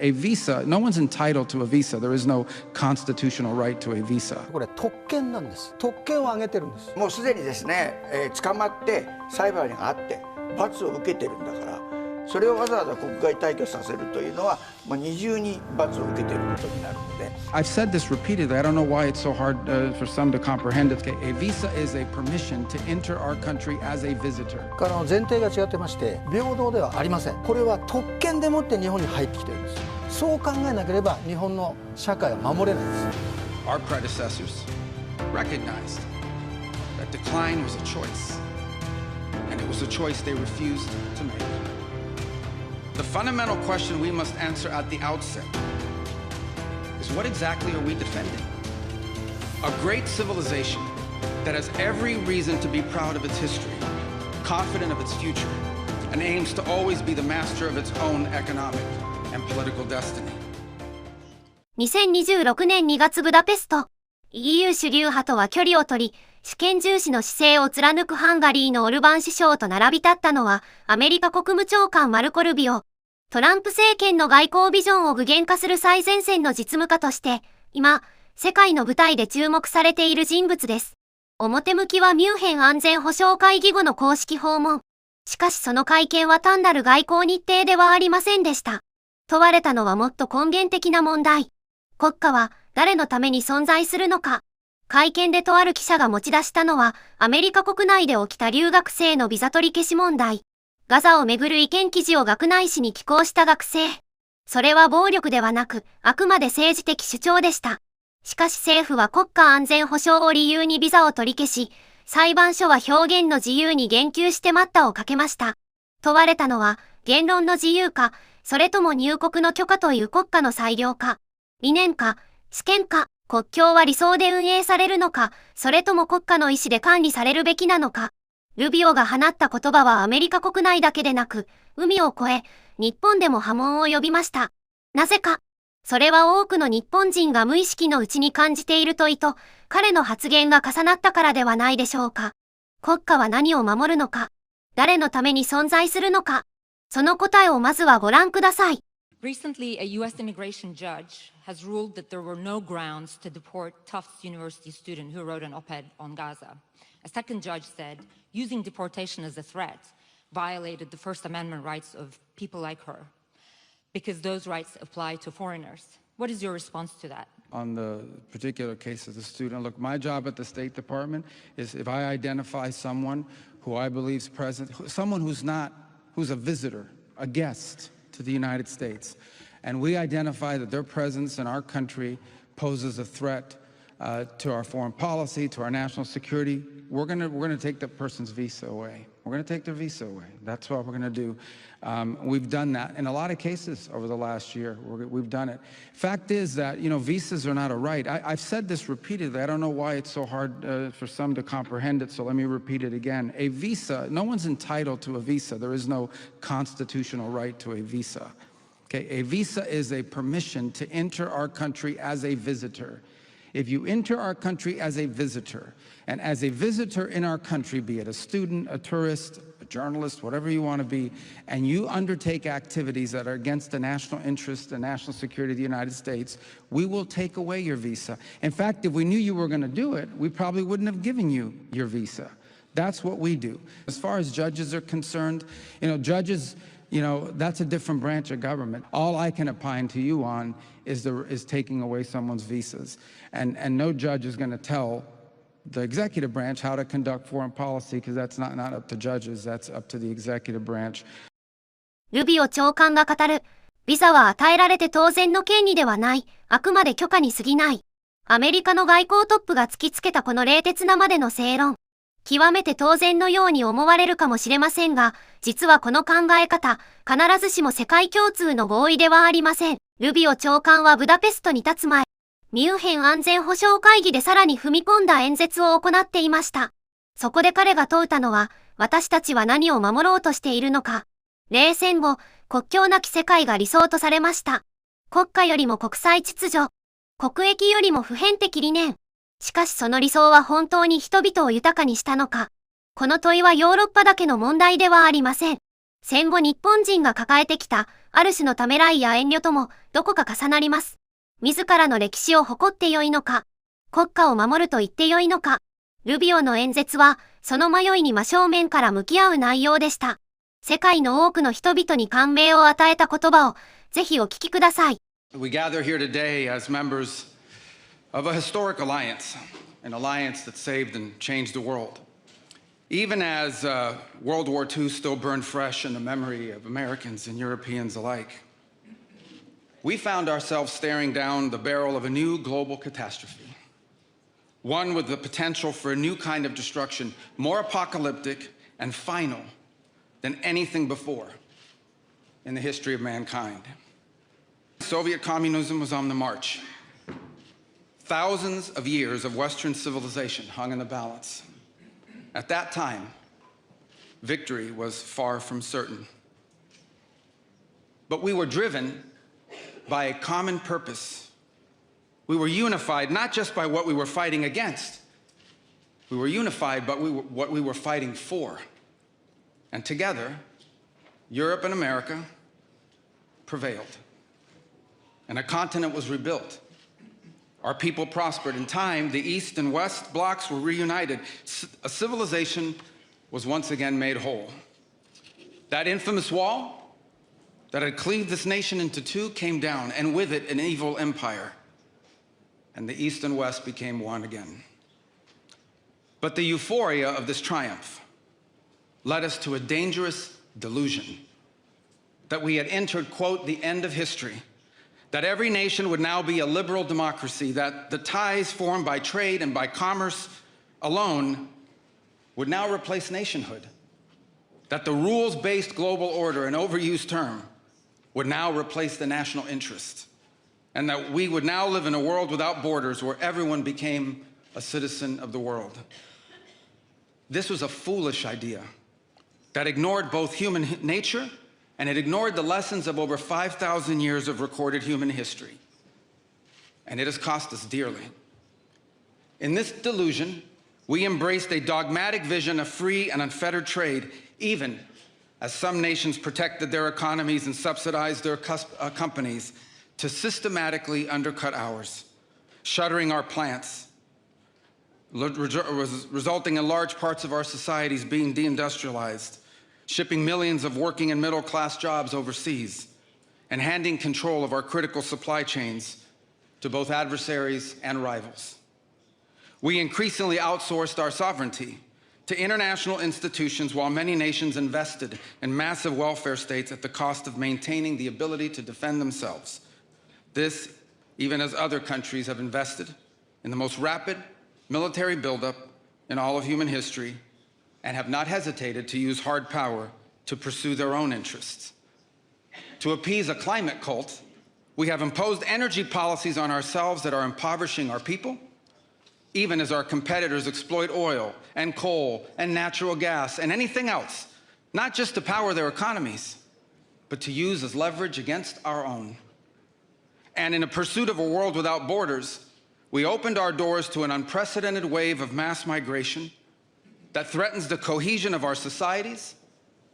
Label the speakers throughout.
Speaker 1: A visa, no one's entitled to a visa. There is no constitutional right to a visa.
Speaker 2: これ特権なんです。特権を挙げてるんです。
Speaker 3: もうすでにですね、捕まって裁判があって罰を受けてるんだから、それをわざわざ国外退去させるというのは、二重に罰を受けていることになるので。
Speaker 1: I've said this repeatedly. I don't know why it's so hard for some to comprehend it. A visa is a permission to enter our country as a visitor.
Speaker 2: 前提が違ってまして、平等ではありません。これは特権でもって日本に入ってきてるんです。そう考えなければ日本の社会は守れないです。
Speaker 1: Our predecessors recognized that decline was a choice, and it was a choice they refused to make. The fundamental question we must answer at the outset is what exactly are we defending? A great civilization that has every reason to be proud of its history, confident of its future, and aims to always be the master of its own economic and political destiny.
Speaker 4: 2026年2月ブダペスト、EU 主流派とは距離を取り、主権重視の姿勢を貫くハンガリーのオルバン首相と並び立ったのは、アメリカ国務長官マルコ・ルビオ。トランプ政権の外交ビジョンを具現化する最前線の実務家として、今、世界の舞台で注目されている人物です。表向きはミュンヘン安全保障会議後の公式訪問。しかしその会見は単なる外交日程ではありませんでした。問われたのはもっと根源的な問題。国家は誰のために存在するのか。会見でとある記者が持ち出したのは、アメリカ国内で起きた留学生のビザ取り消し問題。ガザをめぐる意見記事を学内紙に寄稿した学生。それは暴力ではなく、あくまで政治的主張でした。しかし政府は国家安全保障を理由にビザを取り消し、裁判所は表現の自由に言及して待ったをかけました。問われたのは、言論の自由か、それとも入国の許可という国家の裁量か、理念か、主権か、国境は理想で運営されるのか、それとも国家の意思で管理されるべきなのか。ルビオが放った言葉はアメリカ国内だけでなく、海を越え、日本でも波紋を呼びました。なぜか。それは多くの日本人が無意識のうちに感じている問いと、彼の発言が重なったからではないでしょうか。国家は何を守るのか。誰のために存在するのか。その答えをまずはご覧ください。
Speaker 5: Recently, a U.S. immigration judge has ruled that there were no grounds to deport Tufts University student who wrote an op-ed on Gaza. A second judge said using deportation as a threat violated the First Amendment rights of people like her, because those rights apply to foreigners. What is your response to that?
Speaker 1: On the particular case of the student, look, my job at the State Department is if I identify someone who I believe is present, someone who's a visitor, a guest to the United States, and we identify that their presence in our country poses a threat to our foreign policy, to our national security, we're gonna take that person's visa away. We're gonna take their visa away. That's what we're gonna do. We've done that in a lot of cases over the last year. We've done it. Fact is that, visas are not a right. I've said this repeatedly. I don't know why it's so hard for some to comprehend it, so let me repeat it again. A visa, no one's entitled to a visa. There is no constitutional right to a visa. Okay, a visa is a permission to enter our country as a visitor. If you enter our country as a visitor, and as a visitor in our country, be it a student, a tourist, a journalist, whatever you want to be, and you undertake activities that are against the national interest and national security of the United States, we will take away your visa. In fact, if we knew you were going to do it, we probably wouldn't have given you your visa. That's what we do. As far as judges are concerned, judges, that's a different branch of government. All I can opine to you on is taking away someone's visas. And no judge is going to tell the executive branch how to conduct foreign policy, because that's not up to judges, that's up to the executive branch.
Speaker 4: ルビオ長官が語る、ビザは与えられて当然の権利ではない、あくまで許可に過ぎない。アメリカの外交トップが突きつけたこの冷徹なまでの正論。極めて当然のように思われるかもしれませんが、実はこの考え方、必ずしも世界共通の合意ではありません。ルビオ長官はブダペストに立つ前、ミュンヘン安全保障会議でさらに踏み込んだ演説を行っていました。そこで彼が問うたのは、私たちは何を守ろうとしているのか。冷戦後、国境なき世界が理想とされました。国家よりも国際秩序、国益よりも普遍的理念。しかしその理想は本当に人々を豊かにしたのか。この問いはヨーロッパだけの問題ではありません。戦後日本人が抱えてきた、ある種のためらいや遠慮とも、どこか重なります。自らの歴史を誇ってよいのか、国家を守ると言ってよいのか。ルビオの演説は、その迷いに真正面から向き合う内容でした。世界の多くの人々に感銘を与えた言葉を、ぜひお聞きください。
Speaker 1: We gather here today as members of a historic alliance, an alliance that saved and changed the world. Even as World War II still burned fresh in the memory of Americans and Europeans alike, we found ourselves staring down the barrel of a new global catastrophe, one with the potential for a new kind of destruction, more apocalyptic and final than anything before in the history of mankind. Soviet communism was on the march. Thousands of years of Western civilization hung in the balance. At that time, victory was far from certain. But we were driven by a common purpose. We were unified not just by what we were fighting against. We were unified by what we were fighting for. And together, Europe and America prevailed. And a continent was rebuilt. Our people prospered. In time, the East and West blocks were reunited. A civilization was once again made whole. That infamous wall that had cleaved this nation into two came down, and with it, an evil empire. And the East and West became one again. But the euphoria of this triumph led us to a dangerous delusion that we had entered, quote, the end of history, that every nation would now be a liberal democracy, that the ties formed by trade and by commerce alone would now replace nationhood, that the rules-based global order, an overused term, would now replace the national interest, and that we would now live in a world without borders where everyone became a citizen of the world. This was a foolish idea that ignored both human nature and it ignored the lessons of over 5,000 years of recorded human history. And it has cost us dearly. In this delusion, we embraced a dogmatic vision of free and unfettered trade, even as some nations protected their economies and subsidized their companies to systematically undercut ours, shuttering our plants, resulting in large parts of our societies being deindustrialized, shipping millions of working and middle-class jobs overseas, and handing control of our critical supply chains to both adversaries and rivals. We increasingly outsourced our sovereignty to international institutions while many nations invested in massive welfare states at the cost of maintaining the ability to defend themselves. This, even as other countries have invested in the most rapid military buildup in all of human history and have not hesitated to use hard power to pursue their own interests. To appease a climate cult, we have imposed energy policies on ourselves that are impoverishing our people, even as our competitors exploit oil and coal and natural gas and anything else, not just to power their economies, but to use as leverage against our own. And in a pursuit of a world without borders, we opened our doors to an unprecedented wave of mass migration that threatens the cohesion of our societies,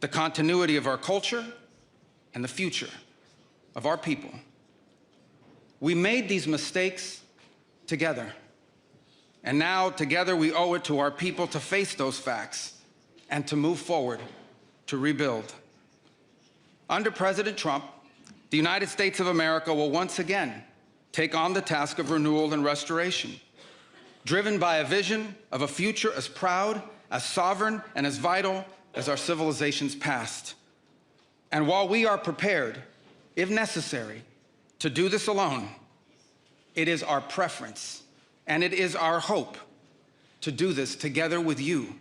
Speaker 1: the continuity of our culture, and the future of our people. We made these mistakes together, and now together we owe it to our people to face those facts and to move forward, to rebuild. Under President Trump, the United States of America will once again take on the task of renewal and restoration, driven by a vision of a future as proud, as sovereign, and as vital as our civilization's past. And while we are prepared, if necessary, to do this alone, it is our preference and it is our hope to do this together with you,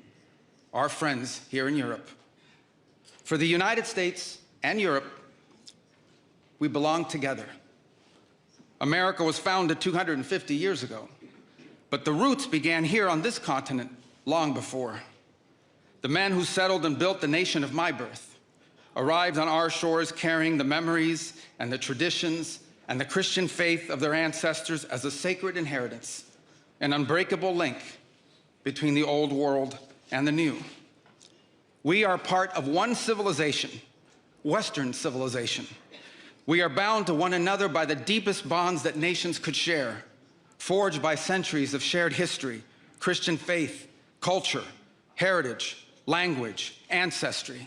Speaker 1: our friends here in Europe. For the United States and Europe, we belong together. America was founded 250 years ago, but the roots began here on this continent long before. The men who settled and built the nation of my birth arrived on our shores carrying the memories and the traditions and the Christian faith of their ancestors as a sacred inheritance, an unbreakable link between the old world and the new. We are part of one civilization Western civilization. We are bound to one another by the deepest bonds that nations could share, forged by centuries of shared history, Christian faith, culture, heritage, language, ancestry,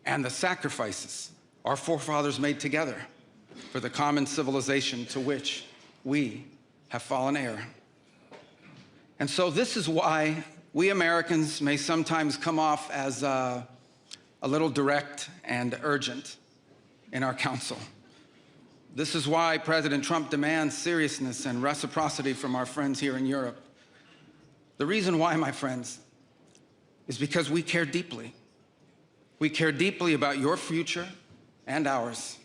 Speaker 1: and the sacrifices our forefathers made together for the common civilization to which we have fallen heir. And so this is why we Americans may sometimes come off as a little direct and urgent in our counsel. This is why President Trump demands seriousness and reciprocity from our friends here in Europe. The reason why, my friends, is because we care deeply. We care deeply about your future and ours.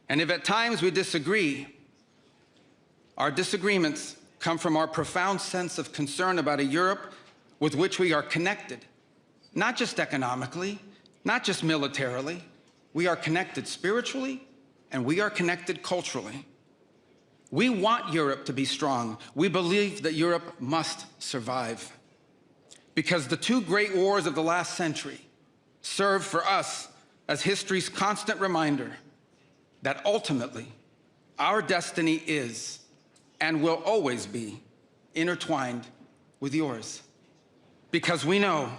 Speaker 1: And if at times we disagree, our disagreements come from our profound sense of concern about a Europe with which we are connected, not just economically, not just militarily. We are connected spiritually, and we are connected culturally. We want Europe to be strong. We believe that Europe must survive. Because the two great wars of the last century serve for us as history's constant reminder that ultimately our destiny is and will always be intertwined with yours. Because we know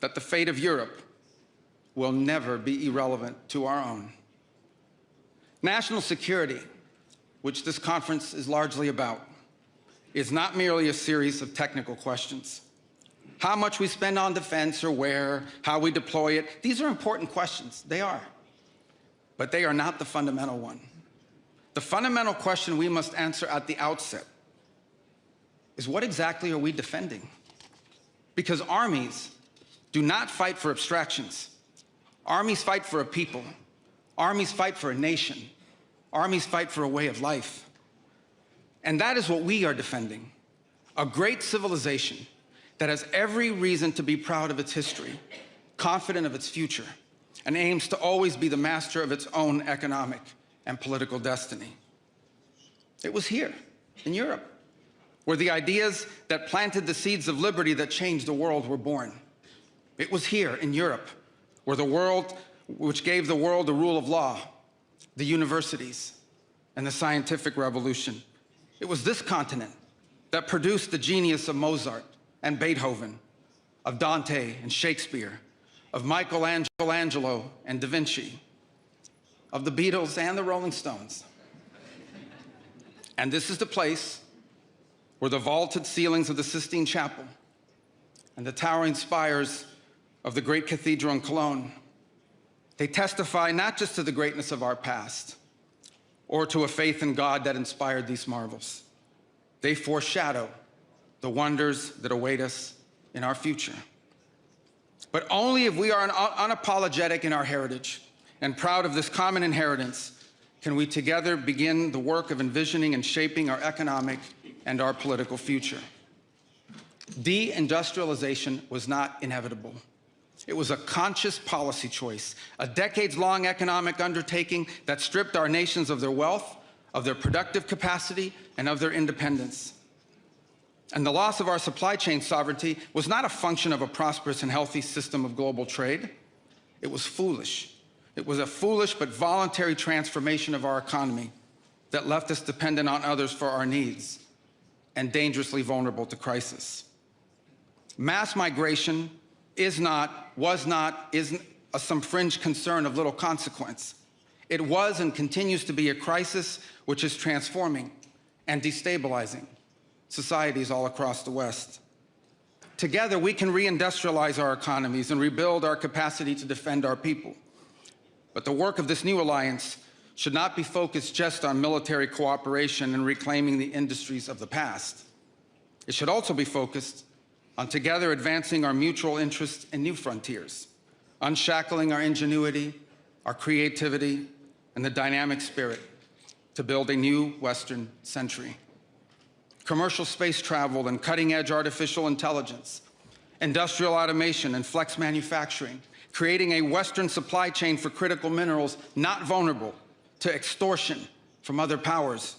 Speaker 1: that the fate of Europe will never be irrelevant to our own. National security, which this conference is largely about, is not merely a series of technical questions. How much we spend on defense or where, how we deploy it, these are important questions, they are. But they are not the fundamental one. The fundamental question we must answer at the outset is, what exactly are we defending? Because armies do not fight for abstractions. Armies fight for a people. Armies fight for a nation. Armies fight for a way of life. And that is what we are defending, a great civilization that has every reason to be proud of its history, confident of its future, and aims to always be the master of its own economic and political destiny. It was here, in Europe, where the ideas that planted the seeds of liberty that changed the world were born. It was here, in Europe, where which gave the world the rule of law, the universities, and the scientific revolution. It was this continent that produced the genius of Mozart and Beethoven, of Dante and Shakespeare, of Michelangelo and Da Vinci, of the Beatles and the Rolling Stones. And this is the place where the vaulted ceilings of the Sistine Chapel and the towering spires of the great cathedral in Cologne, they testify not just to the greatness of our past or to a faith in God that inspired these marvels. They foreshadow the wonders that await us in our future. But only if we are unapologetic in our heritage and proud of this common inheritance can we together begin the work of envisioning and shaping our economic and our political future. Deindustrialization was not inevitable. It was a conscious policy choice, a decades-long economic undertaking that stripped our nations of their wealth, of their productive capacity, and of their independence. And the loss of our supply chain sovereignty was not a function of a prosperous and healthy system of global trade. It was foolish. It was a foolish but voluntary transformation of our economy that left us dependent on others for our needs and dangerously vulnerable to crisis. Mass migration isn't some fringe concern of little consequence. It was and continues to be a crisis which is transforming and destabilizing societies all across the West. Together, we can reindustrialize our economies and rebuild our capacity to defend our people. But the work of this new alliance should not be focused just on military cooperation and reclaiming the industries of the past. It should also be focused on together advancing our mutual interests in new frontiers, unshackling our ingenuity, our creativity, and the dynamic spirit to build a new Western century. Commercial space travel and cutting-edge artificial intelligence, industrial automation and flex manufacturing, creating a Western supply chain for critical minerals not vulnerable to extortion from other powers,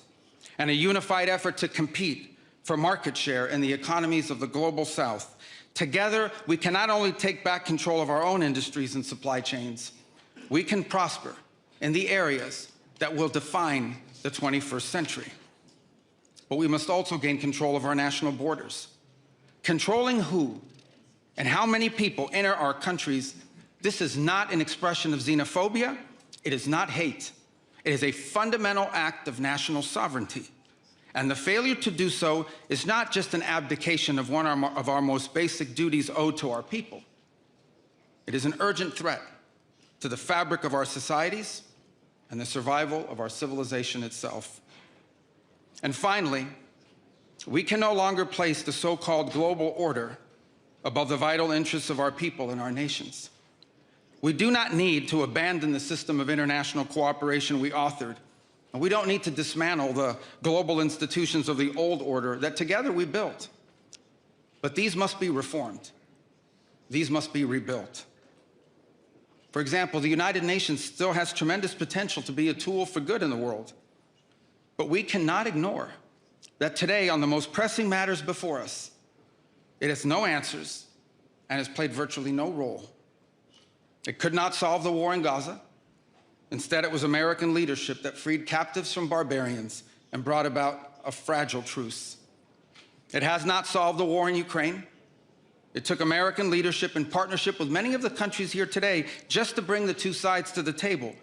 Speaker 1: and a unified effort to compete for market share in the economies of the global South. Together, we can not only take back control of our own industries and supply chains, we can prosper in the areas that will define the 21st century. But we must also gain control of our national borders. Controlling who and how many people enter our countries, this is not an expression of xenophobia. It is not hate. It is a fundamental act of national sovereignty. And the failure to do so is not just an abdication of one of our most basic duties owed to our people. It is an urgent threat to the fabric of our societies and the survival of our civilization itself. And finally, we can no longer place the so-called global order above the vital interests of our people and our nations. We do not need to abandon the system of international cooperation we authored, and we don't need to dismantle the global institutions of the old order that together we built. But these must be reformed. These must be rebuilt. For example, the United Nations still has tremendous potential to be a tool for good in the world. But we cannot ignore that today, on the most pressing matters before us, it has no answers and has played virtually no role. It could not solve the war in Gaza. Instead, it was American leadership that freed captives from barbarians and brought about a fragile truce. It has not solved the war in Ukraine. It took American leadership in partnership with many of the countries here today just to bring the two sides to the table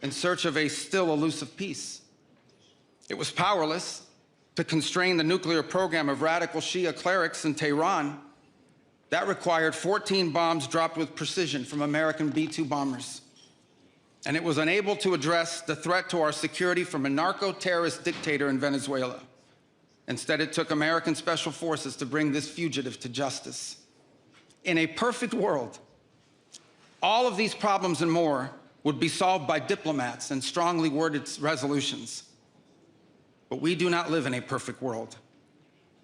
Speaker 1: in search of a still elusive peace. It was powerless to constrain the nuclear program of radical Shia clerics in Tehran. That required 14 bombs dropped with precision from American B-2 bombers. And it was unable to address the threat to our security from a narco-terrorist dictator in Venezuela. Instead, it took American special forces to bring this fugitive to justice. In a perfect world, all of these problems and more would be solved by diplomats and strongly worded resolutions. But we do not live in a perfect world.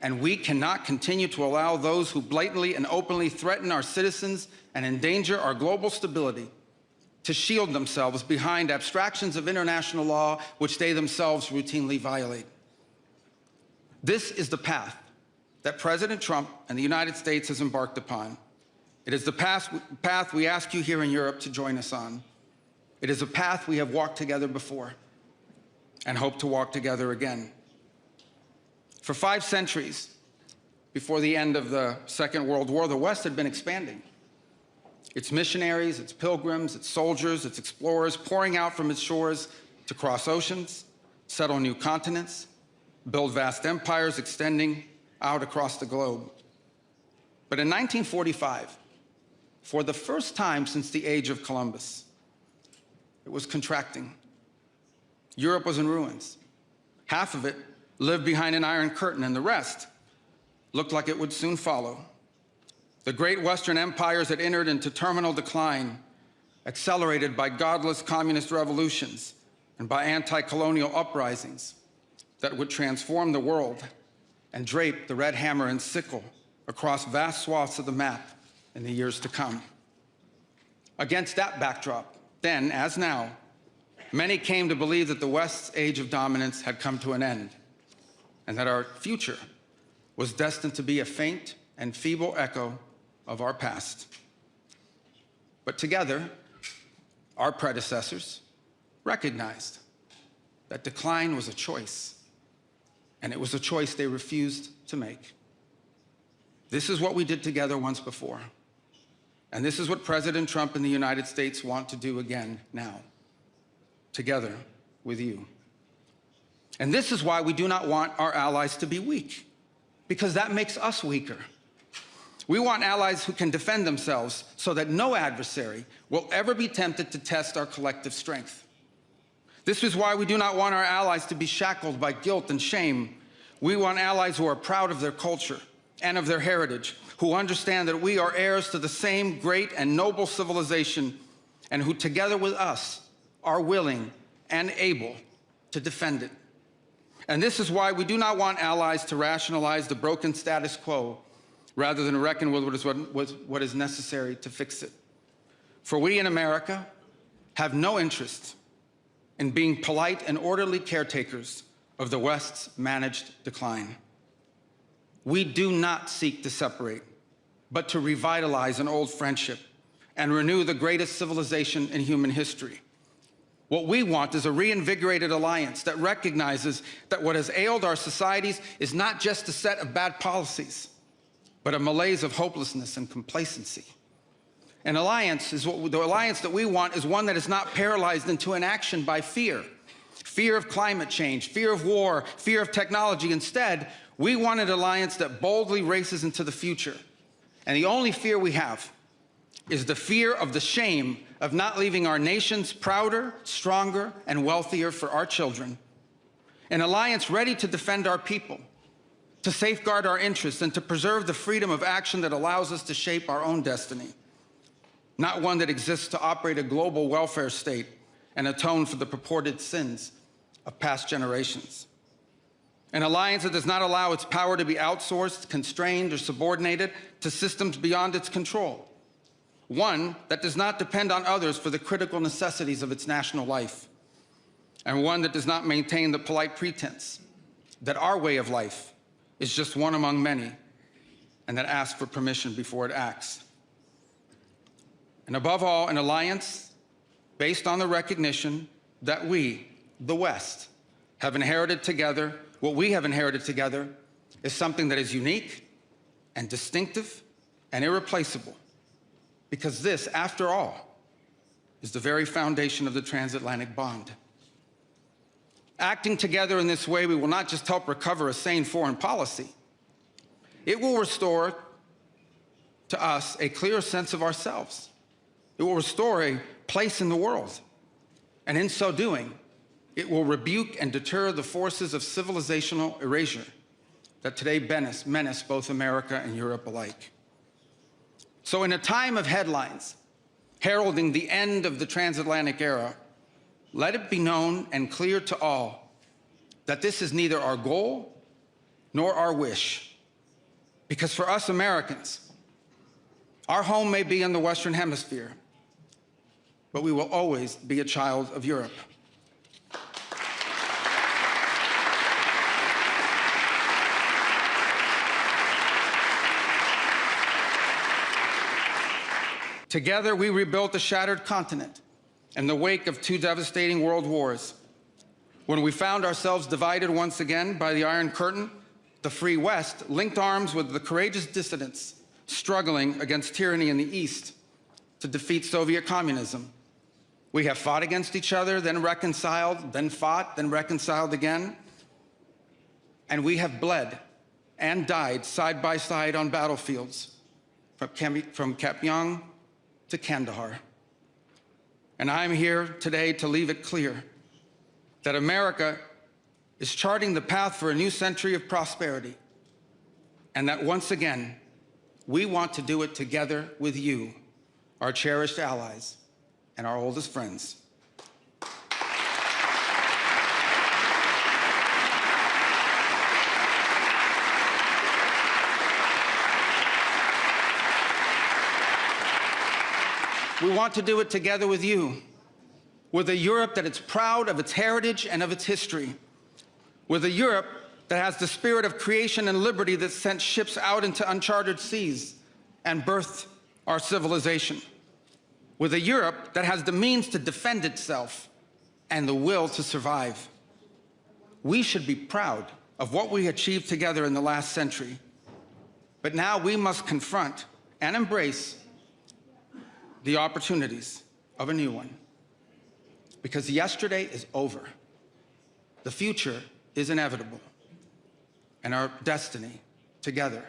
Speaker 1: And we cannot continue to allow those who blatantly and openly threaten our citizens and endanger our global stability to shield themselves behind abstractions of international law which they themselves routinely violate. This is the path that President Trump and the United States has embarked upon. It is the path we ask you here in Europe to join us on. It is a path we have walked together before and hope to walk together again. For 5 centuries, before the end of the Second World War, the West had been expanding. Its missionaries, its pilgrims, its soldiers, its explorers pouring out from its shores to cross oceans, settle new continents, build vast empires extending out across the globe. But in 1945, for the first time since the age of Columbus, it was contracting. Europe was in ruins. Half of it lived behind an iron curtain, and the rest looked like it would soon follow. The great Western empires had entered into terminal decline, accelerated by godless communist revolutions and by anti-colonial uprisings that would transform the world and drape the red hammer and sickle across vast swaths of the map in the years to come. Against that backdrop, then, as now, many came to believe that the West's age of dominance had come to an end, and that our future was destined to be a faint and feeble echo of our past. But together, our predecessors recognized that decline was a choice, and it was a choice they refused to make. This is what we did together once before, and this is what President Trump and the United States want to do again now, together with you. And this is why we do not want our allies to be weak, because that makes us weaker. We want allies who can defend themselves so that no adversary will ever be tempted to test our collective strength. This is why we do not want our allies to be shackled by guilt and shame. We want allies who are proud of their culture and of their heritage, who understand that we are heirs to the same great and noble civilization, and who together with us are willing and able to defend it. And this is why we do not want allies to rationalize the broken status quo rather than reckon with what is necessary to fix it. For we in America have no interest in being polite and orderly caretakers of the West's managed decline. We do not seek to separate, but to revitalize an old friendship and renew the greatest civilization in human history. What we want is a reinvigorated alliance that recognizes that what has ailed our societies is not just a set of bad policies, but a malaise of hopelessness and complacency. The alliance that we want is one that is not paralyzed into inaction by fear. Fear of climate change, fear of war, fear of technology. Instead, we want an alliance that boldly races into the future. And the only fear we have is the fear of the shame of not leaving our nations prouder, stronger, and wealthier for our children. An alliance ready to defend our people, to safeguard our interests, and to preserve the freedom of action that allows us to shape our own destiny. Not one that exists to operate a global welfare state and atone for the purported sins of past generations. An alliance that does not allow its power to be outsourced, constrained, or subordinated to systems beyond its control. One that does not depend on others for the critical necessities of its national life. And one that does not maintain the polite pretense that our way of life is just one among many, and that asks for permission before it acts. And above all, an alliance based on the recognition that we, the West, have inherited together. What we have inherited together is something that is unique and distinctive and irreplaceable, because this, after all, is the very foundation of the transatlantic bond. Acting together in this way, we will not just help recover a sane foreign policy, it will restore to us a clearer sense of ourselves. It will restore a place in the world. And in so doing, it will rebuke and deter the forces of civilizational erasure that today menace both America and Europe alike. So in a time of headlines heralding the end of the transatlantic era, let it be known and clear to all that this is neither our goal nor our wish. Because for us Americans, our home may be in the Western Hemisphere, but we will always be a child of Europe. Together, we rebuilt a shattered continent in the wake of 2 devastating world wars. When we found ourselves divided once again by the Iron Curtain, the Free West linked arms with the courageous dissidents struggling against tyranny in the East to defeat Soviet communism. We have fought against each other, then reconciled, then fought, then reconciled again. And we have bled and died side by side on battlefields from Kapyong to Kandahar. And I'm here today to leave it clear that America is charting the path for a new century of prosperity, and that once again, we want to do it together with you, our cherished allies and our oldest friends. We want to do it together with you, with a Europe that is proud of its heritage and of its history, with a Europe that has the spirit of creation and liberty that sent ships out into uncharted seas and birthed our civilization, with a Europe that has the means to defend itself and the will to survive. We should be proud of what we achieved together in the last century, but now we must confront and embrace the opportunities of a new one. Because yesterday is over. The future is inevitable. And our destiny together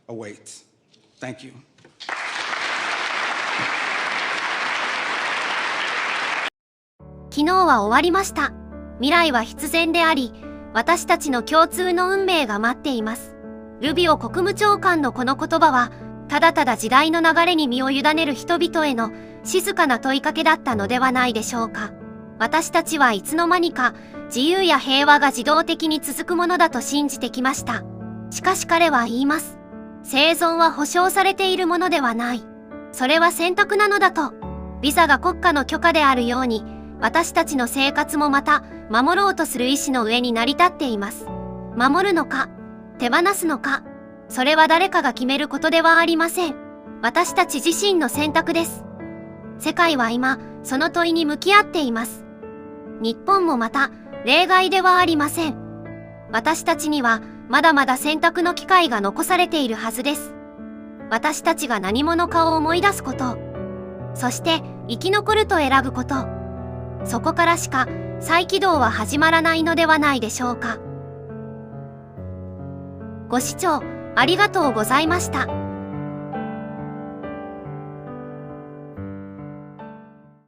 Speaker 1: awaits. Thank you.
Speaker 4: 昨日は終わりました。未来は必然であり、私たちの共通の運命が待っています。ルビオ国務長官のこの言葉は、ただただ時代の流れに身を委ねる人々への静かな問いかけだったのではないでしょうか。私たちはいつの間にか自由や平和が自動的に続くものだと信じてきました。しかし彼は言います。生存は保証されているものではない。それは選択なのだと。ビザが国家の許可であるように、私たちの生活もまた、守ろうとする意志の上に成り立っています。守るのか、手放すのか、それは誰かが決めることではありません。私たち自身の選択です。世界は今、その問いに向き合っています。日本もまた、例外ではありません。私たちには、まだまだ選択の機会が残されているはずです。私たちが何者かを思い出すこと、そして生き残ると選ぶこと、そこからしか再起動は始まらないのではないでしょうか。ご視聴ありがとうございました。